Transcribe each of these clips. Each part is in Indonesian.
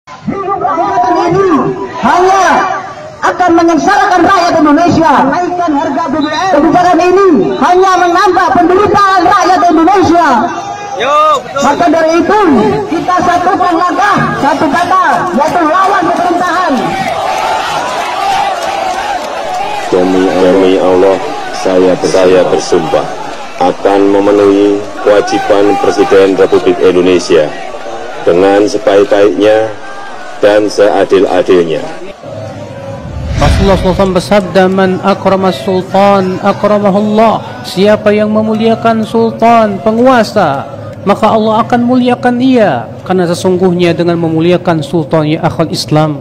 Kebijakan ini hanya akan menyengsarakan rakyat Indonesia. Menaikkan harga BBM. Kebijakan ini hanya menambah penderitaan rakyat Indonesia. Maka dari itu kita satukan langkah, satu kata, yaitu lawan pemerintahan. Demi Allah, saya bersumpah akan memenuhi kewajiban Presiden Republik Indonesia dengan sebaik-baiknya dan seadil-adilnya. Rasulullah SAW bersabda, "Man akramas sultan akramahullah." Siapa yang memuliakan sultan, penguasa, maka Allah akan muliakan ia. Karena sesungguhnya dengan memuliakan sultan, ya akhal Islam,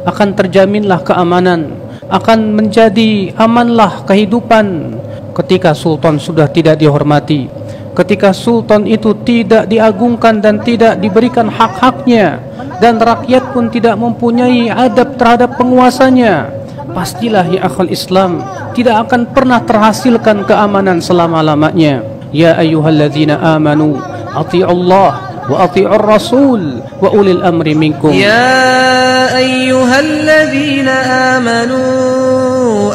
akan terjaminlah keamanan, akan menjadi amanlah kehidupan. Ketika sultan sudah tidak dihormati, ketika sultan itu tidak diagungkan dan tidak diberikan hak-haknya, dan rakyat pun tidak mempunyai adab terhadap penguasanya, pastilah ya akhal Islam tidak akan pernah terhasilkan keamanan selama-lamanya. Ya ayyuhalladzina amanu athi'ullah wa athi'ur rasul wa ulil amri minkum. Ya ayyuhalladzina amanu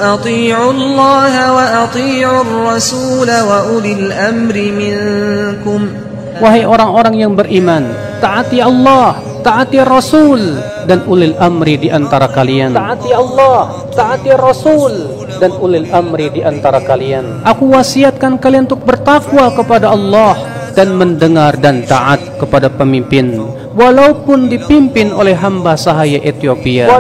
athi'ullah wa athi'ur rasul wa ulil amri minkum. Wahai orang-orang yang beriman, taati Allah, taati Rasul, dan ulil amri di antara kalian. Taati Allah, taati Rasul, dan ulil amri di antara kalian. Aku wasiatkan kalian untuk bertakwa kepada Allah dan mendengar dan taat kepada pemimpin, walaupun dipimpin oleh hamba sahaya Ethiopia.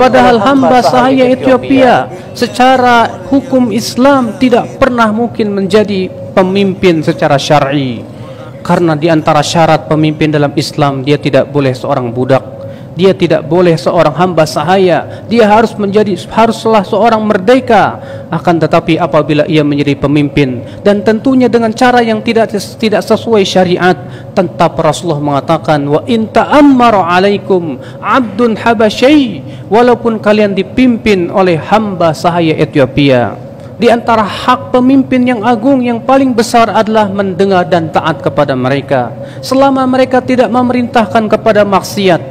Padahal hamba sahaya Ethiopia secara hukum Islam tidak pernah mungkin menjadi pemimpin secara syar'i. Karena di antara syarat pemimpin dalam Islam, dia tidak boleh seorang budak, dia tidak boleh seorang hamba sahaya, dia haruslah seorang merdeka. Akan tetapi apabila ia menjadi pemimpin, dan tentunya dengan cara yang tidak sesuai syariat, tetap Rasulullah mengatakan, wa in ta'ammara alaikum abdun habasyi, walaupun kalian dipimpin oleh hamba sahaya Ethiopia. Di antara hak pemimpin yang agung yang paling besar adalah mendengar dan taat kepada mereka selama mereka tidak memerintahkan kepada maksiat.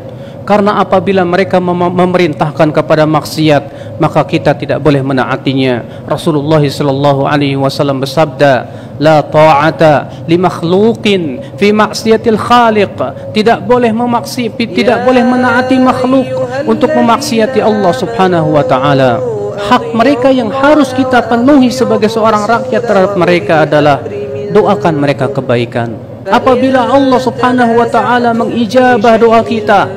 Karena apabila mereka memerintahkan kepada maksiat, maka kita tidak boleh menaatinya. Rasulullah sallallahu alaihi wasallam bersabda, la ta'ata li makhluqin fi maksiatil khaliq. Tidak boleh menaati makhluk untuk memaksiati Allah Subhanahu wa taala. Hak mereka yang harus kita penuhi sebagai seorang rakyat terhadap mereka adalah doakan mereka kebaikan. Apabila Allah Subhanahu wa taala mengijabah doa kita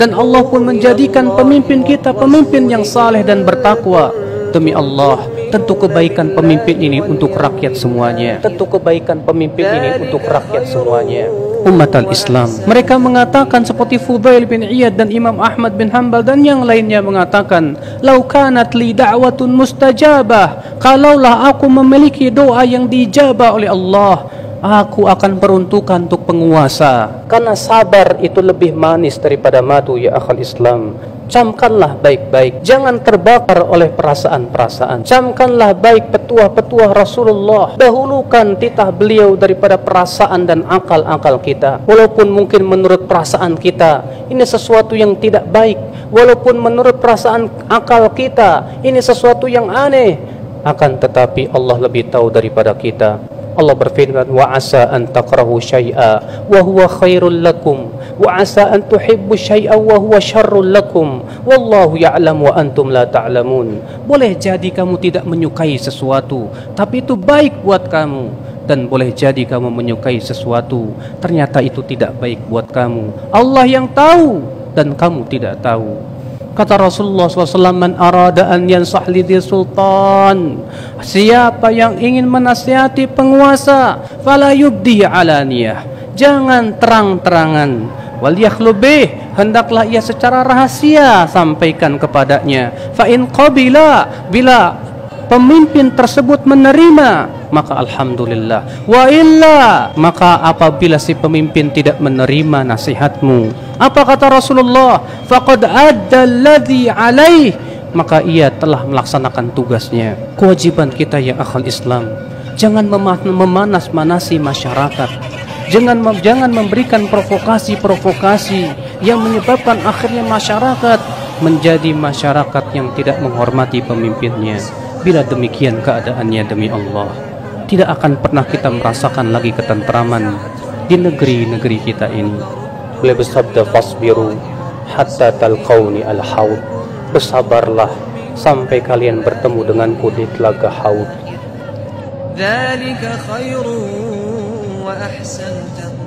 dan Allah pun menjadikan pemimpin kita pemimpin yang saleh dan bertakwa, demi Allah, tentu kebaikan pemimpin ini untuk rakyat semuanya. Tentu kebaikan pemimpin ini untuk rakyat semuanya. Umat al-Islam, mereka mengatakan seperti Fudail bin Iyad dan Imam Ahmad bin Hanbal dan yang lainnya mengatakan, lau kanat li da'watun mustajabah, kalaulah aku memiliki doa yang dijabah oleh Allah, aku akan peruntukan untuk penguasa. Karena sabar itu lebih manis daripada madu, ya akhal Islam. Camkanlah baik-baik, jangan terbakar oleh perasaan-perasaan. Camkanlah baik petuah-petuah Rasulullah, dahulukan titah beliau daripada perasaan dan akal-akal kita. Walaupun mungkin menurut perasaan kita ini sesuatu yang tidak baik, walaupun menurut perasaan akal kita ini sesuatu yang aneh, akan tetapi Allah lebih tahu daripada kita. Allah berfirman, wa asa an takrahu syai'a wa huwa khairul lakum wa asa an tuhibbu syai'a wa huwa syarrul lakum wallahu ya'lam wa antum la ta'lamun. Boleh jadi kamu tidak menyukai sesuatu, tapi itu baik buat kamu, dan boleh jadi kamu menyukai sesuatu, ternyata itu tidak baik buat kamu. Allah yang tahu dan kamu tidak tahu. Kata Rasulullah SAW, man arada an yansah lidhi sultan, siapa yang ingin menasihati penguasa, fala yubdihi alaniyah, jangan terang-terangan, wal yakhlubih, hendaklah ia secara rahasia sampaikan kepadanya. Fa in qabila, bila pemimpin tersebut menerima, maka alhamdulillah, wa illa, maka apabila si pemimpin tidak menerima nasihatmu, apa kata Rasulullah, faqad adda alladhi alaih, maka ia telah melaksanakan tugasnya. Kewajiban kita ya akhal Islam, jangan memanas-manasi masyarakat, jangan memberikan provokasi-provokasi, yang menyebabkan akhirnya masyarakat menjadi masyarakat yang tidak menghormati pemimpinnya. Bila demikian keadaannya, demi Allah, tidak akan pernah kita merasakan lagi ketentraman di negeri-negeri kita ini. Beliau bersabda, fasbiru hatta talqauni al-haud, bersabarlah sampai kalian bertemu denganku di telaga Haud. Dzalika khairun wa ahsanu